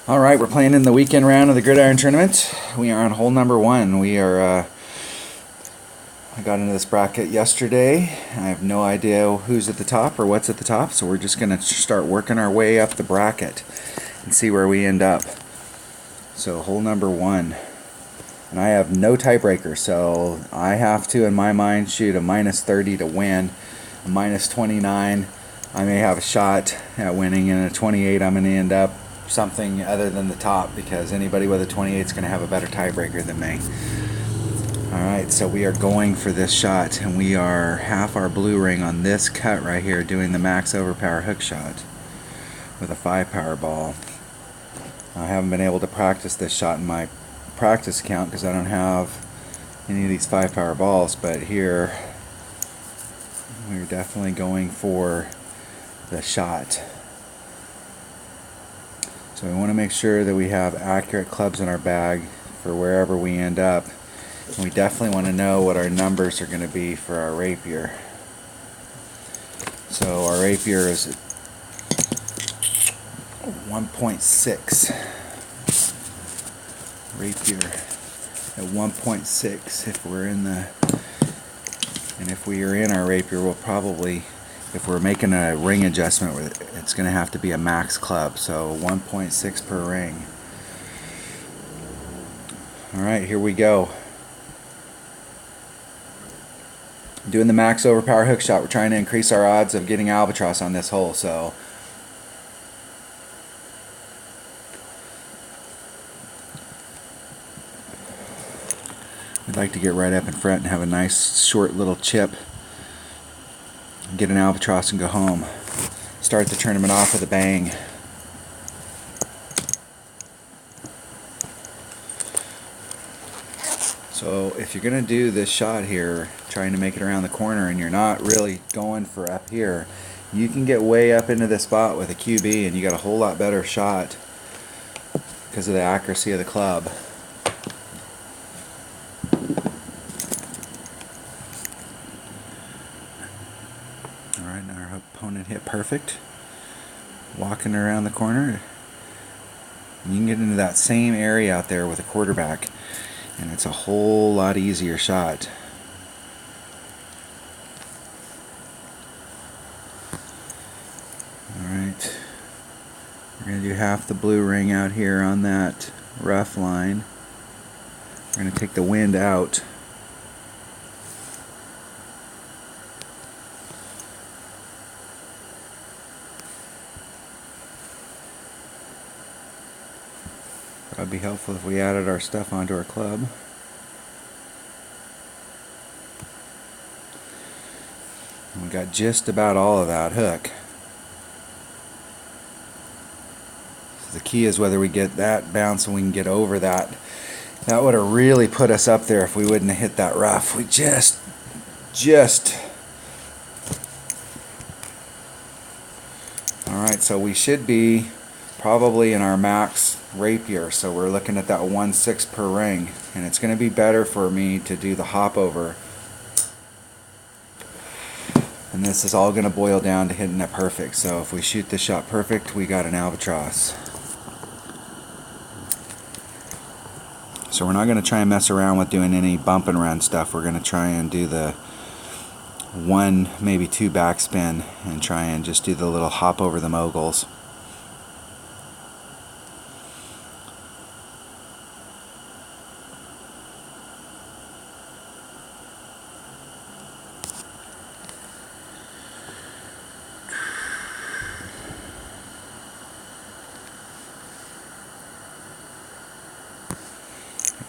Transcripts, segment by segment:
Alright, we're playing in the weekend round of the Gridiron tournament. We are on hole number 1. I got into this bracket yesterday. I have no idea who's at the top or what's at the top, so we're just going to start working our way up the bracket and see where we end up. So hole number 1. And I have no tiebreaker, so I have to, in my mind, shoot a minus 30 to win. A minus 29, I may have a shot at winning, and a 28, I'm going to end up something other than the top, because anybody with a 28 is going to have a better tiebreaker than me. Alright, so we are going for this shot, and we are half our blue ring on this cut right here, doing the max overpower hook shot with a 5 power ball. I haven't been able to practice this shot in my practice account because I don't have any of these 5 power balls, but here we're definitely going for the shot. So we want to make sure that we have accurate clubs in our bag for wherever we end up. And we definitely want to know what our numbers are going to be for our rapier. So our rapier is at 1.6. Rapier at 1.6. If we're in the, and if we are in our rapier, we'll probably, if we're making a ring adjustment, it's going to have to be a max club, so 1.6 per ring. Alright, here we go. Doing the max overpower hook shot. We're trying to increase our odds of getting albatross on this hole, so we'd like to get right up in front and have a nice short little chip, get an albatross and go home. Start the tournament off with a bang. So if you're going to do this shot here, trying to make it around the corner, and you're not really going for up here, you can get way up into this spot with a QB and you got a whole lot better shot because of the accuracy of the club. Alright, now our opponent hit perfect. Walking around the corner. You can get into that same area out there with a quarterback, and it's a whole lot easier shot. Alright, we're going to do half the blue ring out here on that rough line. We're going to take the wind out. That'd be helpful if we added our stuff onto our club. And we got just about all of that hook. So the key is whether we get that bounce and we can get over that. That would have really put us up there if we wouldn't have hit that rough. We just Alright, so we should be probably in our max rapier, so we're looking at that 1.6 per ring, and it's going to be better for me to do the hop over, and this is all going to boil down to hitting it perfect. So if we shoot this shot perfect, we got an albatross. So we're not going to try and mess around with doing any bump and run stuff. We're going to try and do the 1, maybe 2 backspin and try and just do the little hop over the moguls.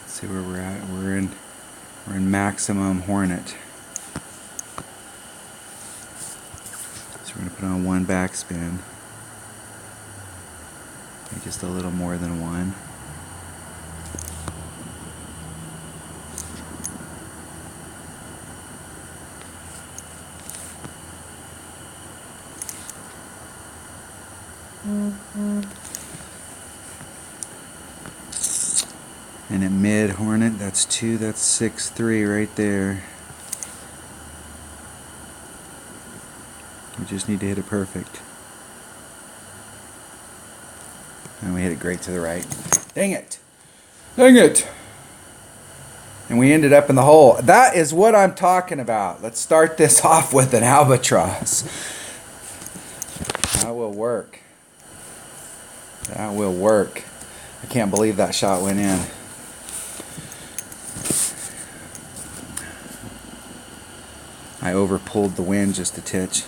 See where we're at. We're in maximum hornet. So we're going to put on 1 backspin. Maybe just a little more than 1. And at mid hornet, that's 2, that's 6-3 right there. We just need to hit it perfect. And we hit it great to the right. Dang it! Dang it! And we ended up in the hole. That is what I'm talking about. Let's start this off with an albatross. That will work. That will work. I can't believe that shot went in. I overpulled the wind just a titch.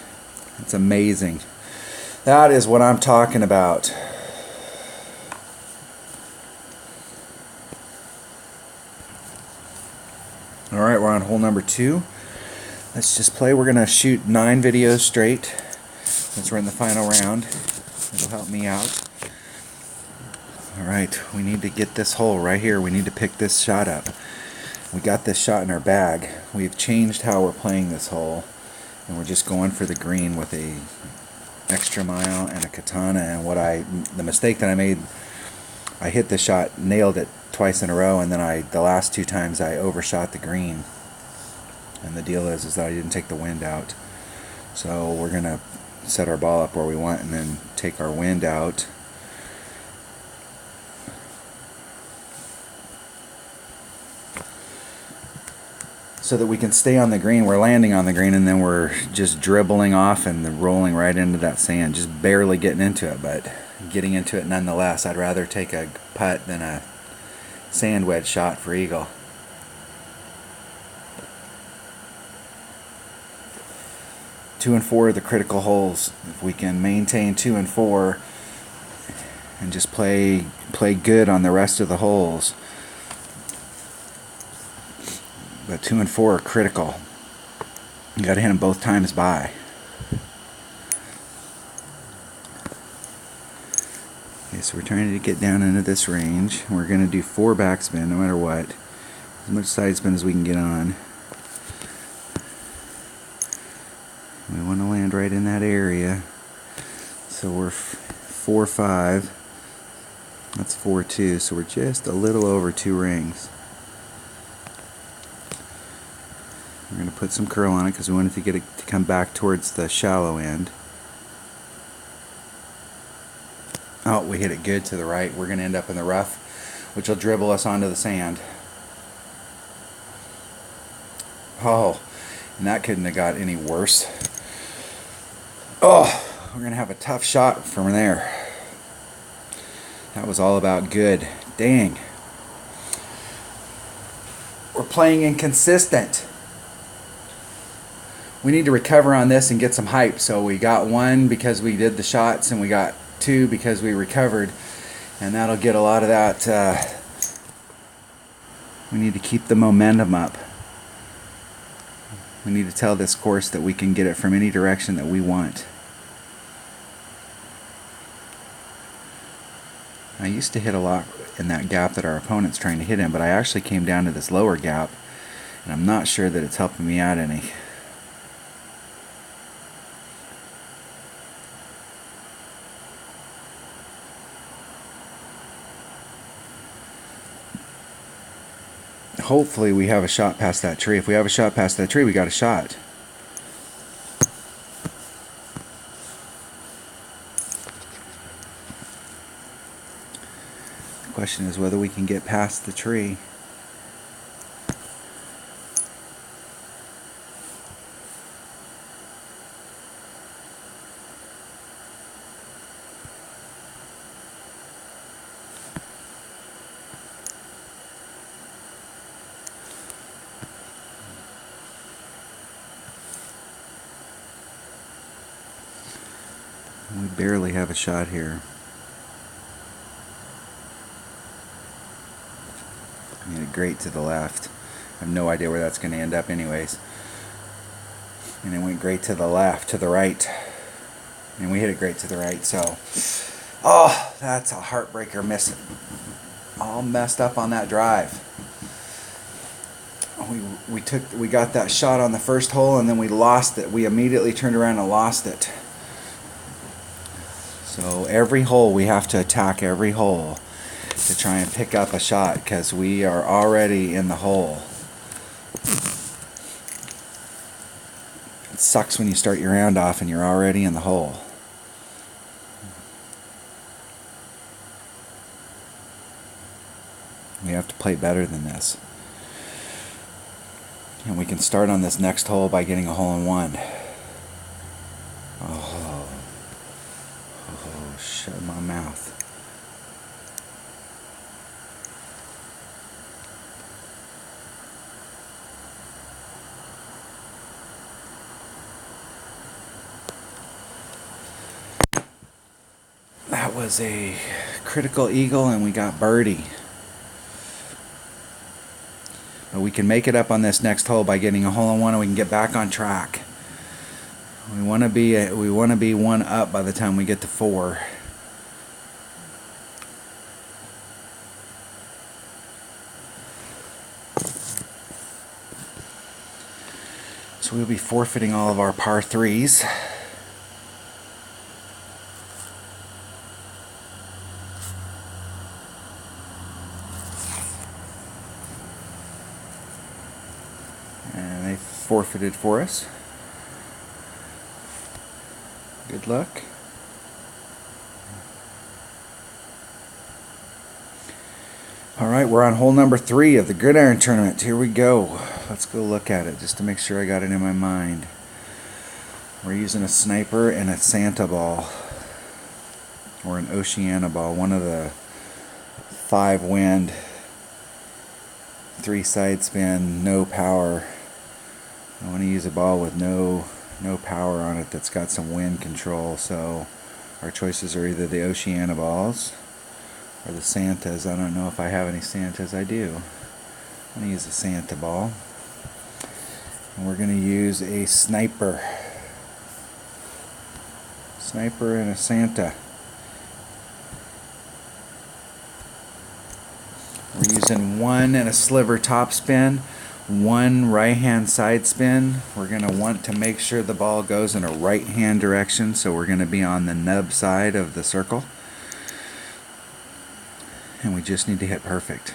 It's amazing. That is what I'm talking about. Alright, we're on hole number 2. Let's just play. We're going to shoot 9 videos straight since we're in the final round. It'll help me out. Alright, we need to get this hole right here. We need to pick this shot up. We got this shot in our bag. We've changed how we're playing this hole, and we're just going for the green with a extra mile and a katana. And the mistake that I made, I hit the shot, nailed it twice in a row, and then the last 2 times I overshot the green. And the deal is that I didn't take the wind out. So we're gonna set our ball up where we want and then take our wind out. So that we can stay on the green. We're landing on the green, and then we're just dribbling off and rolling right into that sand, just barely getting into it, but getting into it nonetheless. I'd rather take a putt than a sand wedge shot for eagle. Two and four are the critical holes. If we can maintain 2 and 4 and just play good on the rest of the holes. But 2 and 4 are critical. You got to hit them both times by. Okay, so we're trying to get down into this range. We're going to do 4 backspin no matter what. As much side spin as we can get on. We want to land right in that area. So we're 4-5. That's 4-2. So we're just a little over 2 rings. We're going to put some curl on it because we want it to get it to come back towards the shallow end. Oh, we hit it good to the right. We're going to end up in the rough, which will dribble us onto the sand. Oh, and that couldn't have got any worse. Oh, we're going to have a tough shot from there. That was all about good. Dang. We're playing inconsistent. We need to recover on this and get some hype. So we got 1 because we did the shots, and we got 2 because we recovered, and that'll get a lot of that. We need to keep the momentum up. We need to tell this course that we can get it from any direction that we want. I used to hit a lot in that gap that our opponent's trying to hit in, but I actually came down to this lower gap, and I'm not sure that it's helping me out any. Hopefully we have a shot past that tree. If we have a shot past that tree, we got a shot. The question is whether we can get past the tree. We barely have a shot here. I mean, great to the left. I have no idea where that's going to end up anyways. And it went great to the left, to the right. And we hit it great to the right, so... Oh, that's a heartbreaker miss. All messed up on that drive. We got that shot on the first hole, and then we lost it. We immediately turned around and lost it. So every hole, we have to attack every hole to try and pick up a shot, because we are already in the hole. It sucks when you start your round off and you're already in the hole. We have to play better than this. And we can start on this next hole by getting a hole-in-one. Oh, shut my mouth. That was a critical eagle and we got birdie. But we can make it up on this next hole by getting a hole-in-one and we can get back on track. We want to be one up by the time we get to 4. So we'll be forfeiting all of our par 3s. And they forfeited for us. Good luck. Alright, we're on hole number 3 of the Gridiron tournament. Here we go. Let's go look at it just to make sure I got it in my mind. We're using a sniper and a Santa ball. Or an Oceana ball. One of the 5 wind, 3 side spin, no power. I want to use a ball with no power on it that's got some wind control. So our choices are either the Oceana balls or the Santas. I don't know if I have any Santas. I do. I'm going to use a Santa ball. And we're going to use a sniper. Sniper and a Santa. We're using 1 and a sliver top spin, 1 right hand side spin. We're going to want to make sure the ball goes in a right hand direction, so we're going to be on the nub side of the circle. And we just need to hit perfect.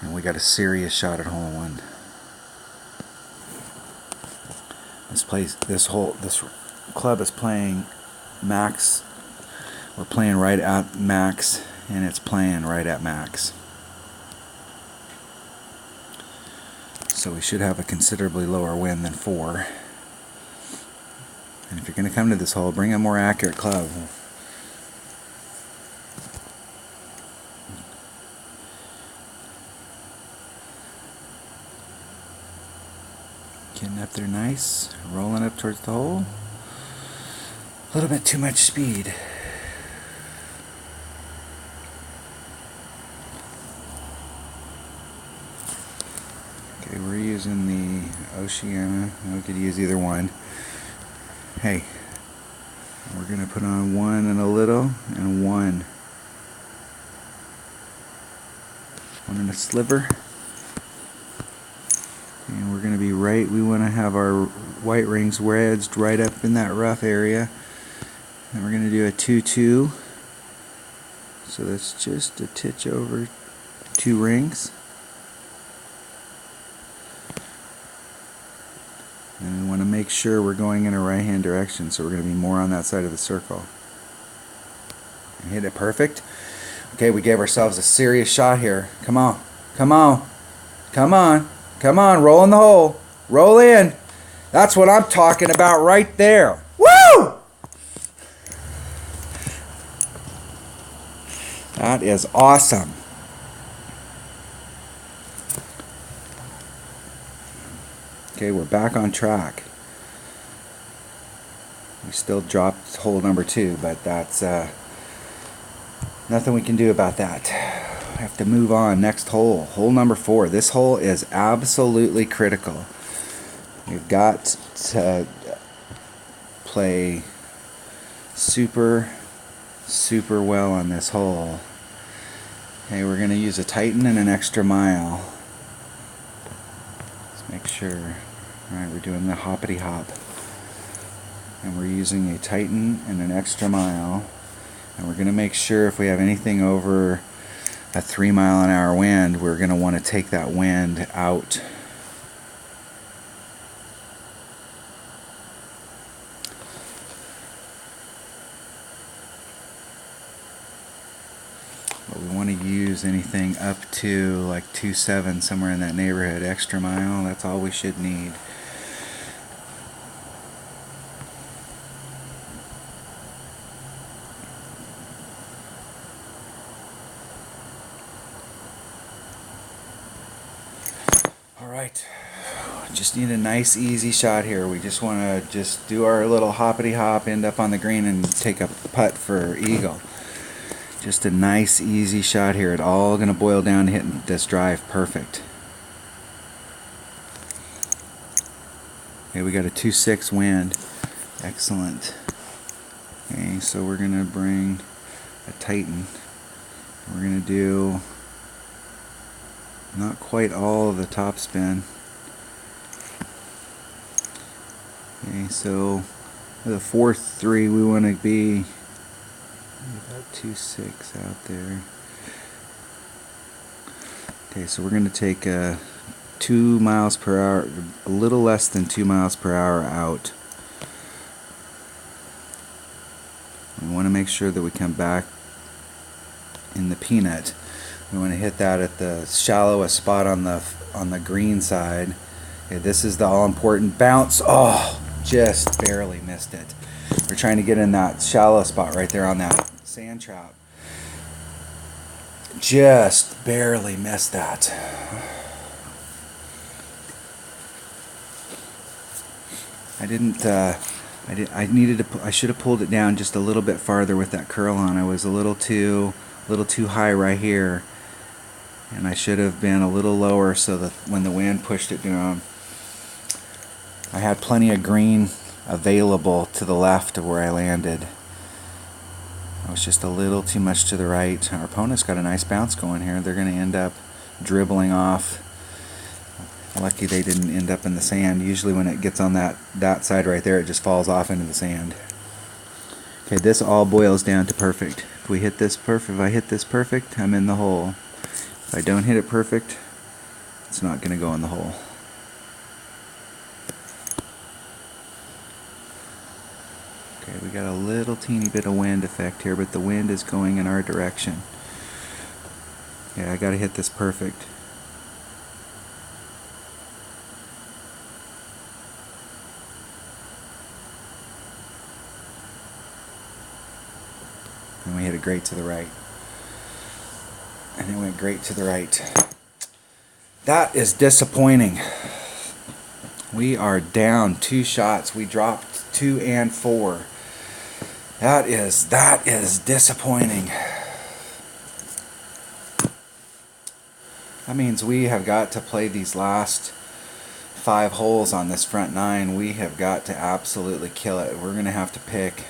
And we got a serious shot at hole-in-one. This club is playing max. We're playing right at max, and it's playing right at max. So we should have a considerably lower wind than 4. And if you're going to come to this hole, bring a more accurate club. Getting up there nice, rolling up towards the hole. A little bit too much speed. Okay, we're using the Oceana. We could use either one. Hey, we're going to put on 1 and a little and 1. 1 and a sliver. And we're going to be right, we want to have our white rings wedged right up in that rough area. And we're going to do a 2-2. So that's just a titch over 2 rings. And we want to make sure we're going in a right hand direction, so we're going to be more on that side of the circle. And hit it perfect. Okay, we gave ourselves a serious shot here. Come on, come on, come on. Come on, roll in the hole. Roll in. That's what I'm talking about right there. Woo! That is awesome. Okay, we're back on track. We still dropped hole number 2, but that's nothing we can do about that. Have to move on. Next hole, hole number 4. This hole is absolutely critical. You've got to play super well on this hole. Okay, we're going to use a Titan and an extra mile. Let's make sure. Alright, we're doing the hoppity hop. And we're using a Titan and an extra mile. And we're going to make sure if we have anything over a 3-mile-an-hour wind, we're going to want to take that wind out. but we want to use anything up to like 2.7, somewhere in that neighborhood. Extra mile, that's all we should need. Alright, just need a nice easy shot here. We just want to just do our little hoppity hop, end up on the green and take a putt for eagle. Just a nice easy shot here. It's all going to boil down to hitting this drive perfect. Okay, we got a 2.6 wind. Excellent. Okay, so we're going to bring a Titan. We're going to do not quite all of the top spin. Okay, so with a 4.3 we want to be about 2.6 out there. Okay, so we're going to take 2 miles per hour, a little less than 2 miles per hour out. We want to make sure that we come back in the peanut. We want to hit that at the shallowest spot on the green side. Okay, this is the all-important bounce. Oh, just barely missed it. We're trying to get in that shallow spot right there on that sand trap. Just barely missed that. I should have pulled it down just a little bit farther with that curl on. I was a little too high right here, and I should have been a little lower so that when the wind pushed it down, I had plenty of green available to the left of where I landed. I was just a little too much to the right. Our opponent's got a nice bounce going here. They're going to end up dribbling off. Lucky they didn't end up in the sand. Usually when it gets on that side right there, it just falls off into the sand. Okay, this all boils down to perfect. If I hit this perfect, I'm in the hole. If I don't hit it perfect, it's not going to go in the hole. Okay, we got a little teeny bit of wind effect here, but the wind is going in our direction. Yeah, I got to hit this perfect. And we hit it great to the right. And it went great to the right. That is disappointing. We are down 2 shots. We dropped 2 and 4. That is disappointing. That means we have got to play these last 5 holes on this front 9. We have got to absolutely kill it. We're gonna have to pick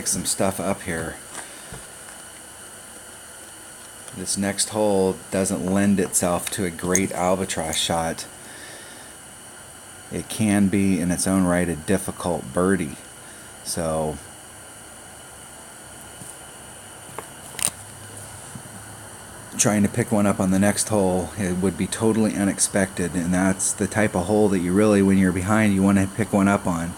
some stuff up here. This next hole doesn't lend itself to a great albatross shot. It can be in its own right a difficult birdie. So trying to pick one up on the next hole, it would be totally unexpected, and that's the type of hole that you really, when you're behind, you want to pick one up on.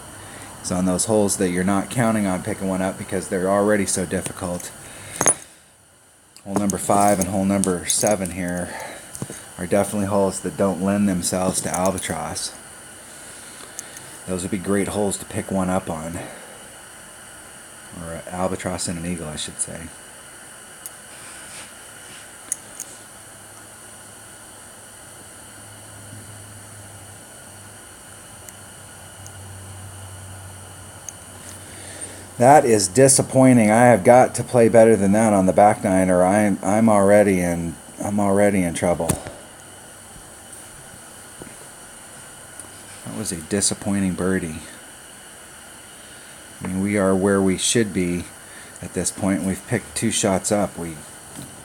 It's on those holes that you're not counting on picking one up because they're already so difficult. Hole number 5 and hole number 7 here are definitely holes that don't lend themselves to albatross. Those would be great holes to pick one up on. Or an albatross and an eagle, I should say. That is disappointing. I have got to play better than that on the back 9, or I'm already in trouble. That was a disappointing birdie. I mean, we are where we should be at this point. We've picked 2 shots up. We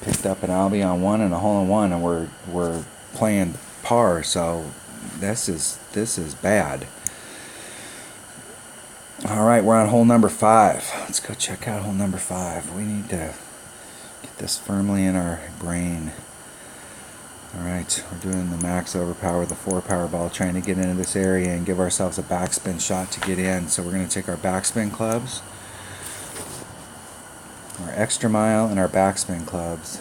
picked up an Albie on 1 and a hole in 1, and we're playing par. So this is bad. Alright, we're on hole number 5. Let's go check out hole number 5. We need to get this firmly in our brain. Alright, we're doing the max overpower with the 4 power ball, trying to get into this area and give ourselves a backspin shot to get in. So we're going to take our backspin clubs. our extra mile, and our backspin clubs.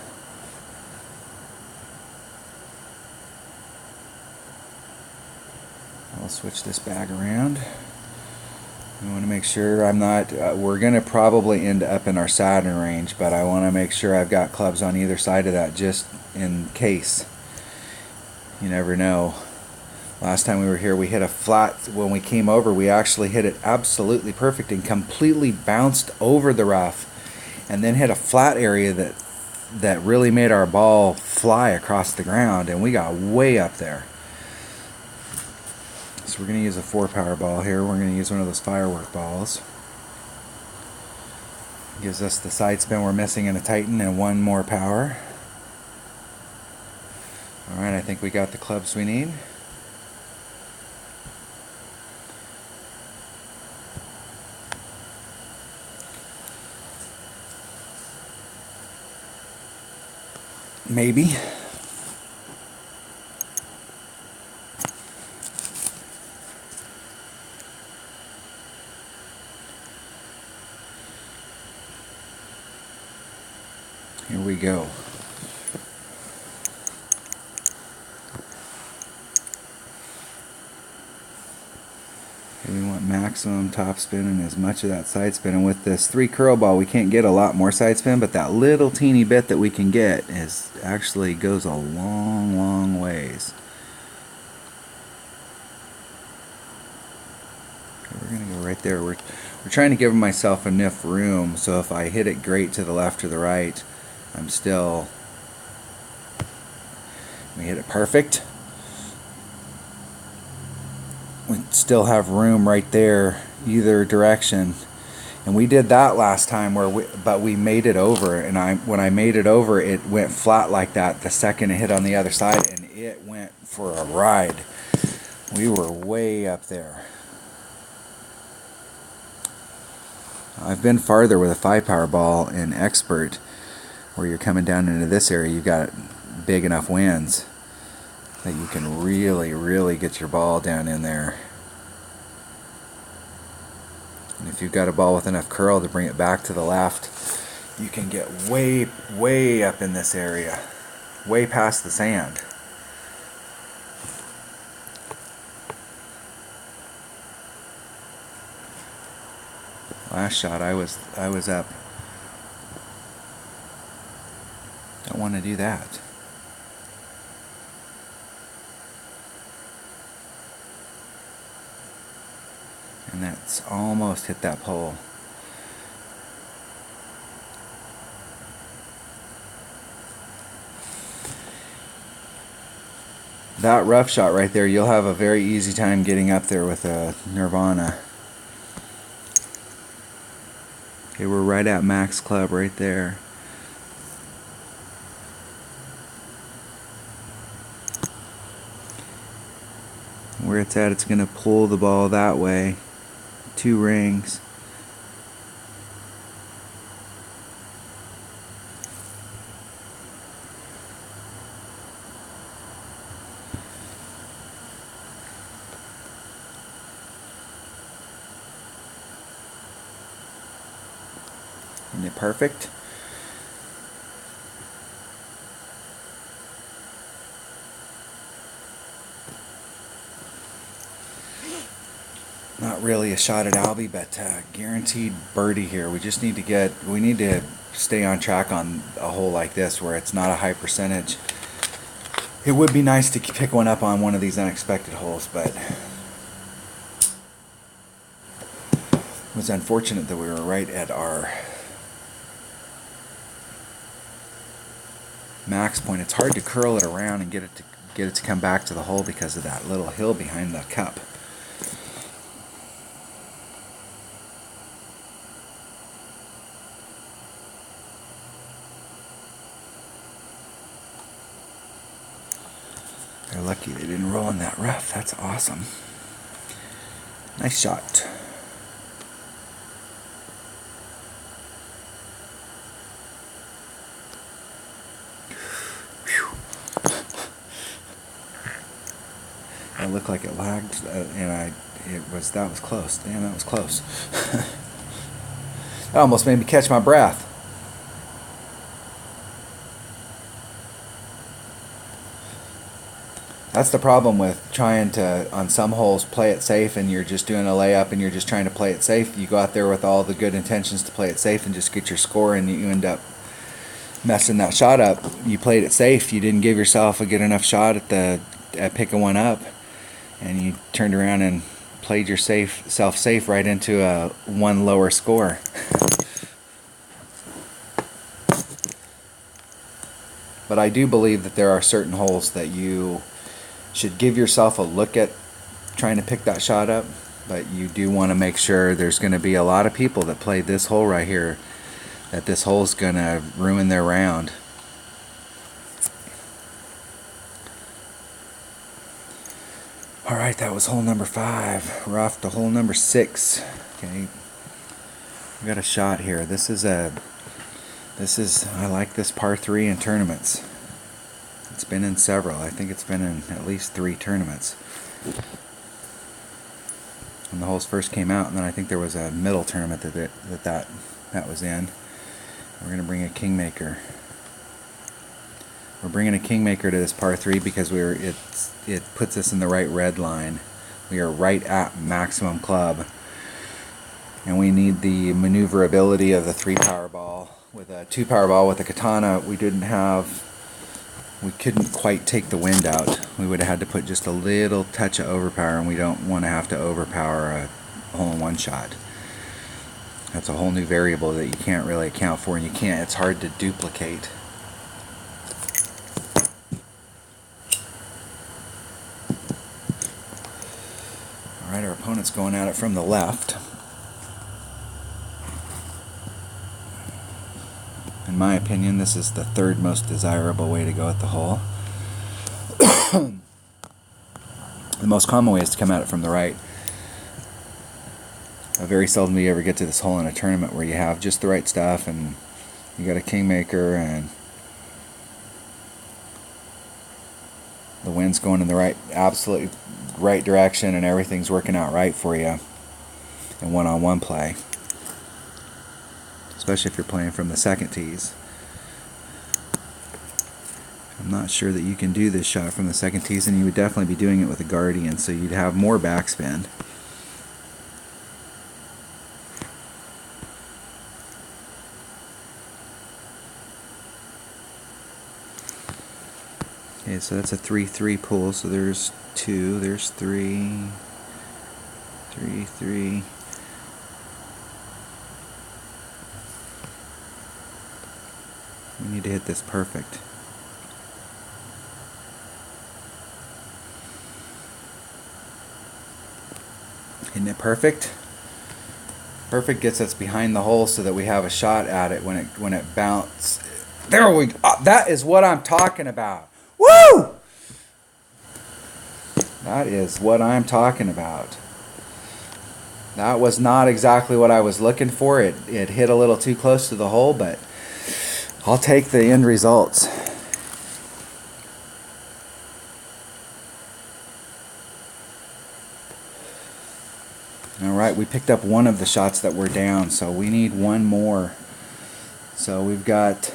I'll switch this bag around. I want to make sure I'm not, we're going to probably end up in our Saturn range, but I want to make sure I've got clubs on either side of that just in case. You never know. Last time we were here, we hit a flat. When we came over, we actually hit it absolutely perfect and completely bounced over the rough, and then hit a flat area that really made our ball fly across the ground, and we got way up there. So we're going to use a 4-power ball here. We're going to use one of those firework balls. Gives us the side spin we're missing in a Titan and 1 more power. Alright, I think we got the clubs we need. Maybe. Here we go. We want maximum top spin and as much of that side spin. And with this 3 curl ball, we can't get a lot more side spin, but that little teeny bit that we can get is actually goes a long, long ways. Okay, we're gonna go right there. We're trying to give myself enough room so if I hit it great to the left or the right, I'm still. We hit it perfect. We still have room right there either direction, and we did that last time but we made it over, and when I made it over, it went flat like that the second it hit on the other side, and it went for a ride. We were way up there. I've been farther with a 5-power ball in Expert, where you're coming down into this area. You've got big enough winds that you can really, really get your ball down in there. And if you've got a ball with enough curl to bring it back to the left, you can get way, way up in this area, way past the sand. Last shot, I was up. Don't want to do that. And that's almost hit that pole. That rough shot right there, you'll have a very easy time getting up there with a Nirvana. Okay, we're right at max club right there. Where it's at, it's going to pull the ball that way. 2 rings. Isn't it perfect? Not really a shot at Albie, but guaranteed birdie here. We just need to stay on track on a hole like this where it's not a high percentage. It would be nice to pick one up on one of these unexpected holes, but it was unfortunate that we were right at our max point. It's hard to curl it around and get it to come back to the hole because of that little hill behind the cup. They're lucky they didn't roll in that rough. That's awesome. Nice shot. It looked like it lagged, and that was close. Damn, that was close. That almost made me catch my breath. That's the problem with trying to, on some holes, play it safe, and you're just doing a layup and you're just trying to play it safe. You go out there with all the good intentions to play it safe and just get your score, and you end up messing that shot up. You played it safe. You didn't give yourself a good enough shot at picking one up, and you turned around and played yourself safe right into a one lower score. But I do believe that there are certain holes that you should give yourself a look at trying to pick that shot up, but you do want to make sure. There's going to be a lot of people that play this hole right here, that this hole's going to ruin their round. Alright, that was hole number 5. We're off to hole number 6. Okay, we got a shot here. This is I like this par 3 in tournaments. It's been in several. I think it's been in at least 3 tournaments. When the holes first came out, and then I think there was a middle tournament that was in. We're going to bring a Kingmaker. We're bringing a Kingmaker to this par 3 because it puts us in the right red line. We are right at maximum club, and we need the maneuverability of the 3 power ball. With a 2 power ball with a Katana, we couldn't quite take the wind out. We would have had to put just a little touch of overpower, and we don't want to have to overpower a hole-in-one shot. That's a whole new variable that you can't really account for, and it's hard to duplicate. Alright, our opponent's going at it from the left. In my opinion, this is the 3rd most desirable way to go at the hole. The most common way is to come at it from the right. Very seldom do you ever get to this hole in a tournament where you have just the right stuff and you got a Kingmaker and the wind's going in the absolutely right direction, and everything's working out right for you in one-on-one play. Especially if you're playing from the second tees. I'm not sure that you can do this shot from the second tees, and you would definitely be doing it with a Guardian, so you'd have more backspin. Okay, so that's a 3-3 pool, so there's 2, there's 3, 3, 3. We need to hit this perfect. Isn't it perfect? Perfect gets us behind the hole so that we have a shot at it when it bounces. There we go. That is what I'm talking about. Woo! That is what I'm talking about. That was not exactly what I was looking for. It hit a little too close to the hole, but I'll take the end results. Alright, we picked up one of the shots that were down, so we need one more. So we've got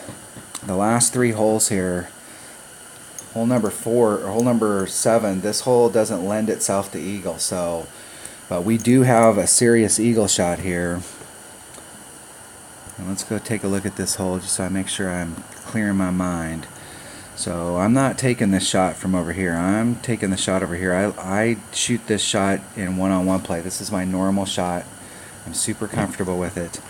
the last 3 holes here. Hole number 4 or hole number 7. This hole doesn't lend itself to eagle, but we do have a serious eagle shot here. And let's go take a look at this hole just so I make sure I'm clear in my mind. So I'm not taking this shot from over here. I'm taking the shot over here. I shoot this shot in one-on-one play. This is my normal shot. I'm super comfortable with it.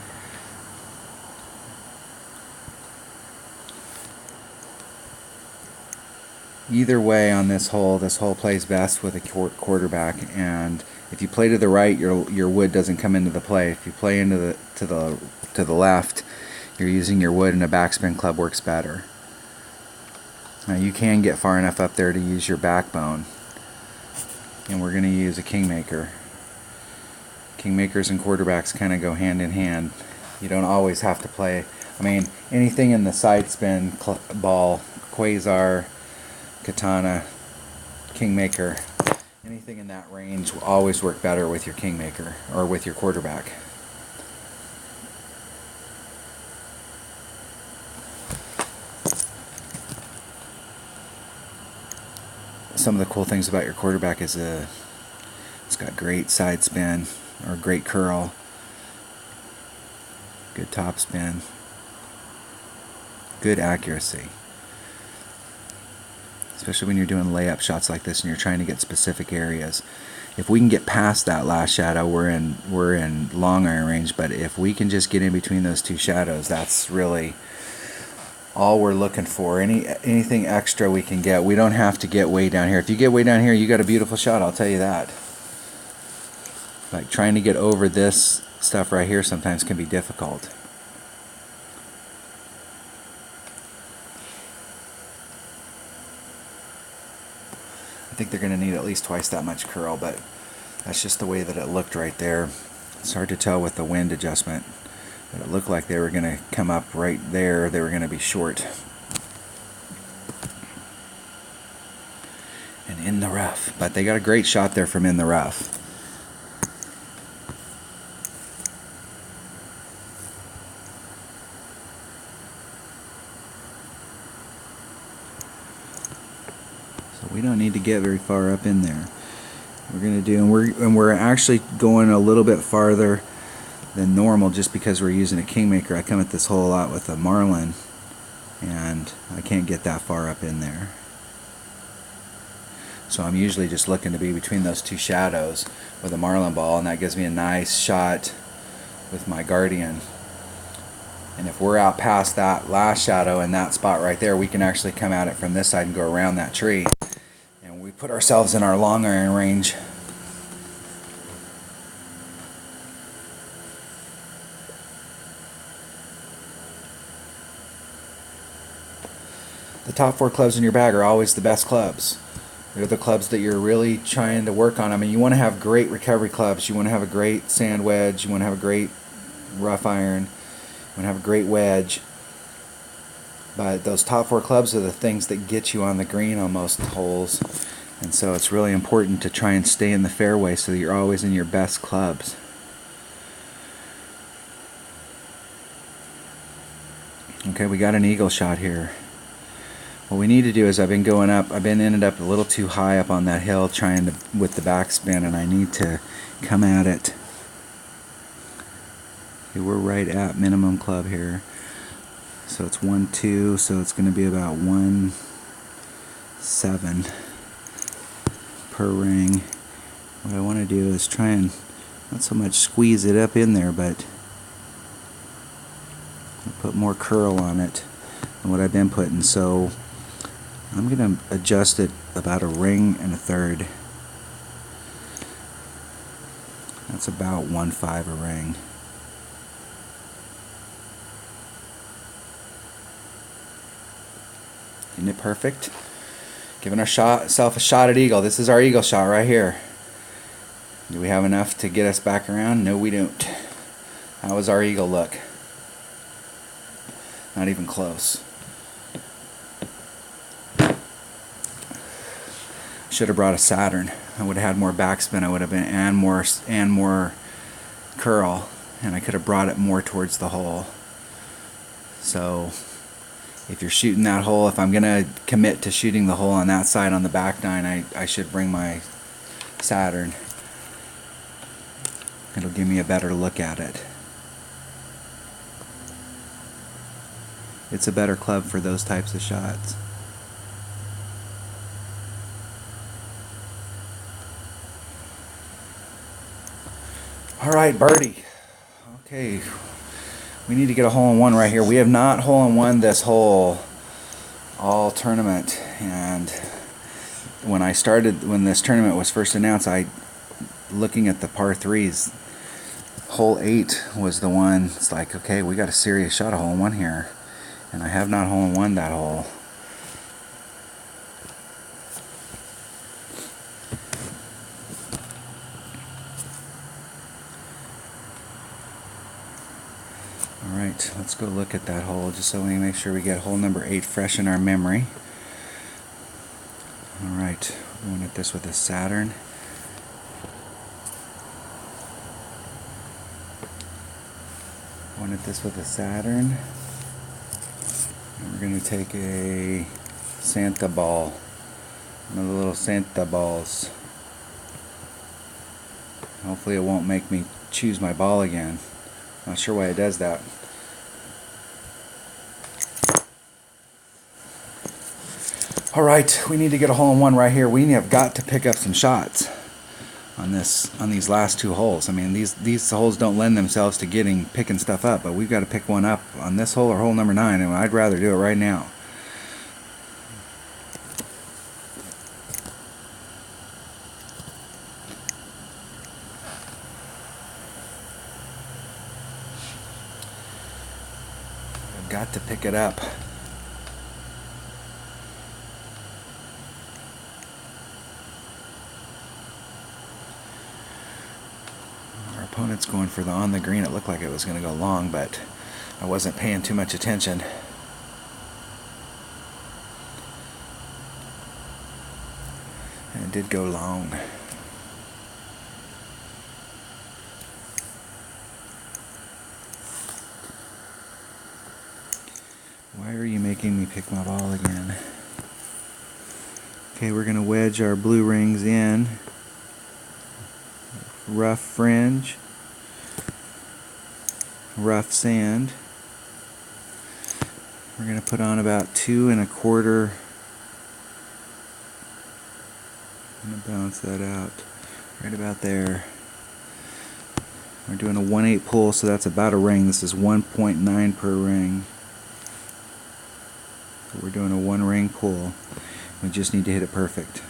Either way on this hole plays best with a quarterback, and if you play to the right, your wood doesn't come into the play. If you play into to the left, you're using your wood, and a backspin club works better. Now you can get far enough up there to use your backbone, and we're going to use a Kingmaker. Kingmakers and quarterbacks kind of go hand in hand. You don't always have to play. I mean, anything in the side spin ball, Quasar, Katana, Kingmaker, anything in that range will always work better with your Kingmaker or with your quarterback. some of the cool things about your quarterback is it's got great side spin, or great curl, good top spin, good accuracy. Especially when you're doing layup shots like this and you're trying to get specific areas. If we can get past that last shadow, we're in long iron range. But if we can just get in between those two shadows, that's really all we're looking for. Anything extra we can get. We don't have to get way down here. If you get way down here, you got a beautiful shot, I'll tell you that. Like trying to get over this stuff right here sometimes can be difficult. I think they're going to need at least twice that much curl, but that's just the way that it looked right there. It's hard to tell with the wind adjustment, but it looked like they were going to come up right there. They were going to be short. And in the rough. But they got a great shot there from in the rough. We don't need to get very far up in there. We're going to do, and we're actually going a little bit farther than normal just because we're using a Kingmaker. I come at this hole a lot with a Marlin, and I can't get that far up in there. So I'm usually just looking to be between those two shadows with a Marlin ball, and that gives me a nice shot with my Guardian. And if we're out past that last shadow in that spot right there, we can actually come at it from this side and go around that tree. And we put ourselves in our long iron range. The top 4 clubs in your bag are always the best clubs. They're the clubs that you're really trying to work on. I mean, you want to have great recovery clubs. You want to have a great sand wedge. You want to have a great rough iron. You want to have a great wedge. But those top 4 clubs are the things that get you on the green on most holes. And so it's really important to try and stay in the fairway so that you're always in your best clubs. Okay, we got an eagle shot here. What we need to do is I've been ended up a little too high up on that hill trying to with the backspin, and I need to come at it. Okay, we're right at minimum club here. So it's 1-2, so it's going to be about 1-7 per ring. What I want to do is try and not so much squeeze it up in there, but put more curl on it than what I've been putting. So I'm going to adjust it about 1 1/3. That's about 1.5 a ring. Isn't it perfect? Giving ourselves a shot at eagle. This is our eagle shot right here. Do we have enough to get us back around? No, we don't. How was our eagle look? Not even close. Should have brought a Saturn. I would have had more backspin. I would have been and more curl, and I could have brought it more towards the hole. So if you're shooting that hole, if I'm gonna commit to shooting the hole on that side on the back nine, I should bring my Saturn. It'll give me a better look at it. It's a better club for those types of shots. Alright, birdie. Okay, we need to get a hole-in-one right here. We have not hole-in-one this hole all tournament, and when this tournament was first announced, looking at the par 3s, hole 8 was the one. It's like, okay, we got a serious shot of hole-in-one here, and I have not hole-in-one that hole. Alright, let's go look at that hole just so we make sure we get hole number 8 fresh in our memory. Alright, we're going at this with a Saturn. Going at this with a Saturn. And we're going to take a Santa ball Another little Santa balls. Hopefully it won't make me choose my ball again. Not sure why it does that. Alright, we need to get a hole in one right here. We have got to pick up some shots on these last two holes. I mean, these holes don't lend themselves to picking stuff up, but we've got to pick one up on this hole or hole number 9, and I'd rather do it right now. I've got to pick it up. Opponent's going for on the green. It looked like it was going to go long, but I wasn't paying too much attention. And it did go long. Why are you making me pick my ball again? Okay, we're going to wedge our blue rings in. Rough fringe. Rough sand. We're going to put on about 2 1/4. I'm going to balance that out right about there. We're doing a 1/8 pull, so that's about a ring. This is 1.9 per ring. So we're doing a 1 ring pull. We just need to hit it perfect.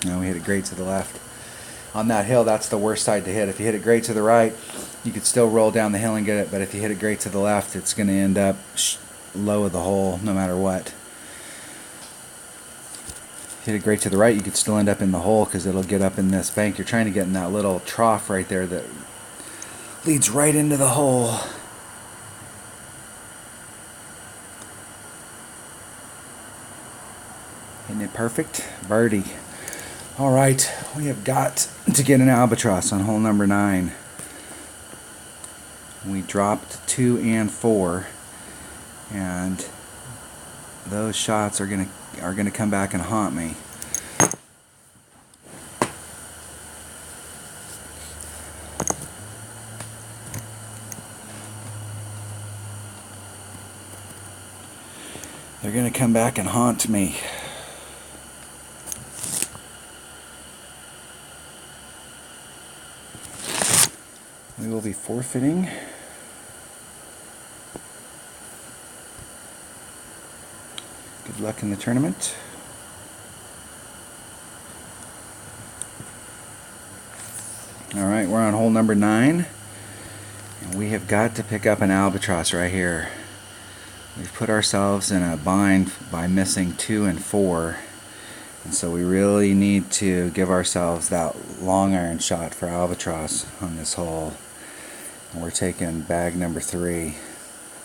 Now we hit it great to the left. On that hill, that's the worst side to hit. If you hit it great to the right, you could still roll down the hill and get it, but if you hit it great to the left, it's going to end up low of the hole no matter what. If you hit it great to the right, you could still end up in the hole because it'll get up in this bank. You're trying to get in that little trough right there that leads right into the hole. Hitting it perfect. Birdie. Alright, we have got to get an albatross on hole number 9. We dropped 2 and 4, and those shots are gonna come back and haunt me. They're gonna come back and haunt me. We will be forfeiting. Good luck in the tournament. Alright, we're on hole number 9. And we have got to pick up an albatross right here. We've put ourselves in a bind by missing 2 and 4. And so we really need to give ourselves that long iron shot for albatross on this hole. And we're taking bag number 3.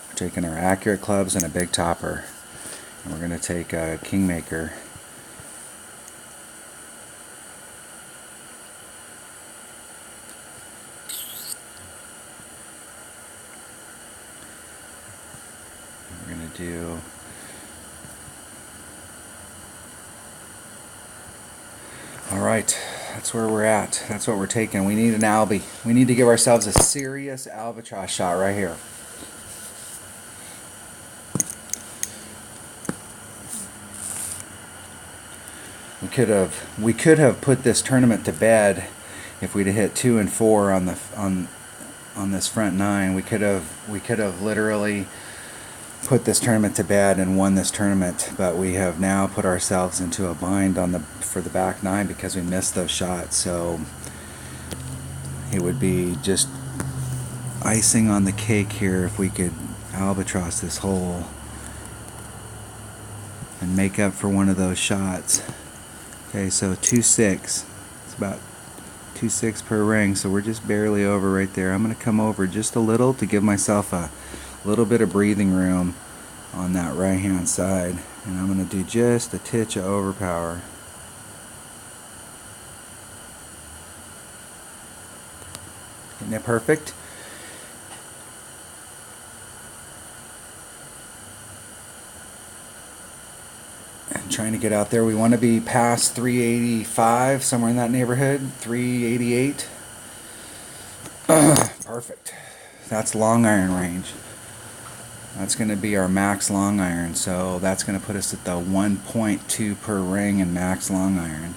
We're taking our accurate clubs and a big topper. And we're going to take a Kingmaker. We're going to do alright, that's where we're at. That's what we're taking. We need an albie. We need to give ourselves a serious albatross shot right here. We could have put this tournament to bed if we'd have hit 2 and 4 on this front 9. We could have literally put this tournament to bed and won this tournament, but we have now put ourselves into a bind for the back 9 because we missed those shots. So it would be just icing on the cake here if we could albatross this hole and make up for one of those shots. Okay, so 2-6. It's about 2-6 per ring, so we're just barely over right there. I'm going to come over just a little to give myself a little bit of breathing room on that right hand side, and I'm going to do just a titch of overpower. Isn't it perfect? I'm trying to get out there. We want to be past 385, somewhere in that neighborhood, 388. Perfect. That's long iron range. That's going to be our max long iron, so that's going to put us at the 1.2 per ring in max long iron.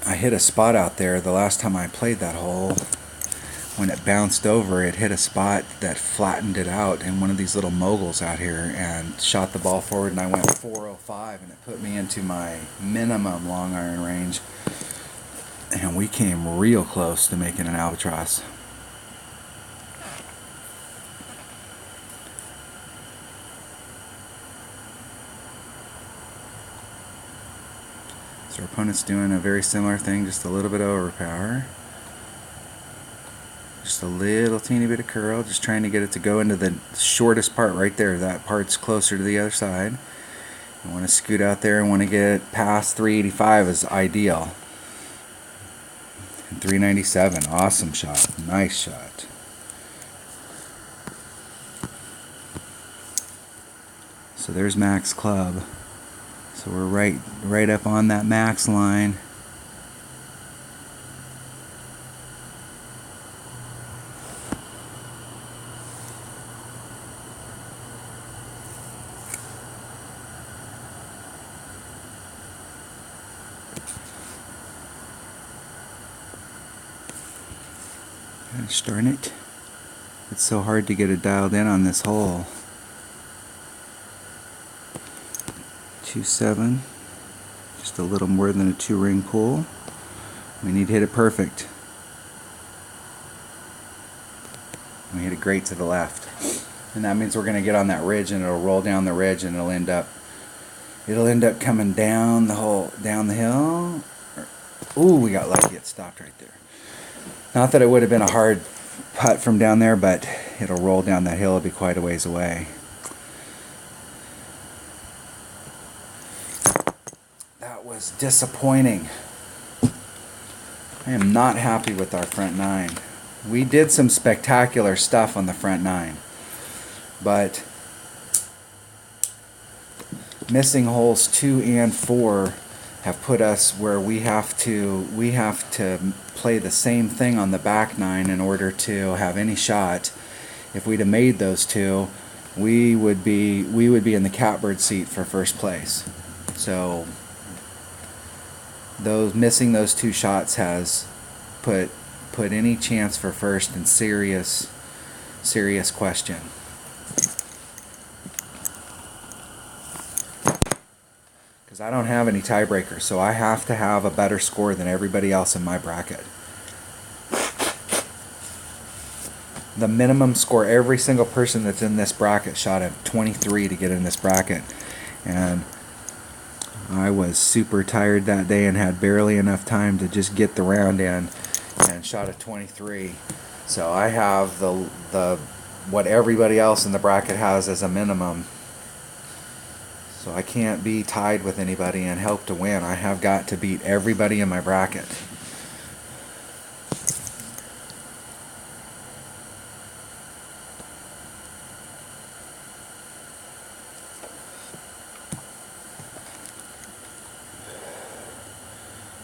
I hit a spot out there the last time I played that hole. When it bounced over, it hit a spot that flattened it out in one of these little moguls out here and shot the ball forward, and I went 405, and it put me into my minimum long iron range, and we came real close to making an albatross. So our opponent's doing a very similar thing, just a little bit of overpower. Just a little teeny bit of curl, just trying to get it to go into the shortest part right there. That part's closer to the other side. I want to scoot out there and want to get past 385 is ideal. And 397, awesome shot, nice shot. So there's max club. So we're right up on that max line. Gosh darn it. It's so hard to get it dialed in on this hole. 2-7. Just a little more than a 2-ring pull. We need to hit it perfect. We hit it great to the left. And that means we're going to get on that ridge, and it'll roll down the ridge, and it'll end up coming down the hill. Ooh, we got lucky. It stopped right there. Not that it would have been a hard putt from down there, but it'll roll down that hill. It'll be quite a ways away. That was disappointing. I am not happy with our front nine. We did some spectacular stuff on the front nine, but missing holes 2 and 4 have put us where we have to play the same thing on the back nine in order to have any shot. If we'd have made those two, we would be in the catbird seat for first place. So missing those 2 shots has put any chance for first in serious question. Because I don't have any tiebreakers, so I have to have a better score than everybody else in my bracket. The minimum score, every single person that's in this bracket shot a 23 to get in this bracket, and I was super tired that day and had barely enough time to just get the round in, and shot a 23. So I have the what everybody else in the bracket has as a minimum. So I can't be tied with anybody and hope to win. I have got to beat everybody in my bracket.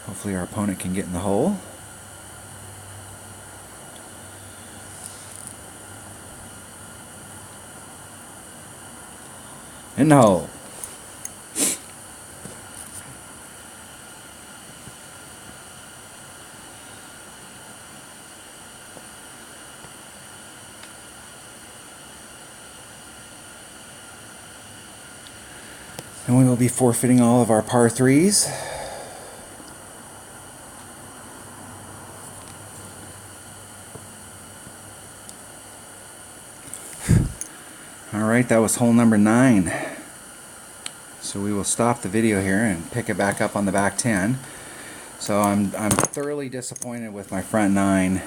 Hopefully our opponent can get in the hole. In the hole. And we will be forfeiting all of our par 3s. Alright, that was hole number 9. So we will stop the video here and pick it back up on the back 10. So I'm thoroughly disappointed with my front 9.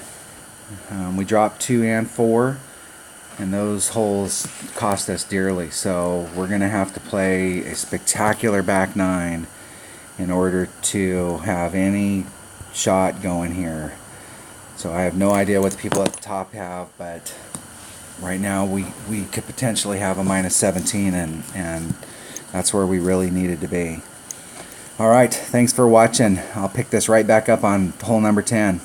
We dropped 2 and 4, and those holes cost us dearly. So we're going to have to play a spectacular back 9 in order to have any shot going here. So I have no idea what the people at the top have, but right now we could potentially have a -17 and That's where we really needed to be. All right, thanks for watching. I'll pick this right back up on hole number 10.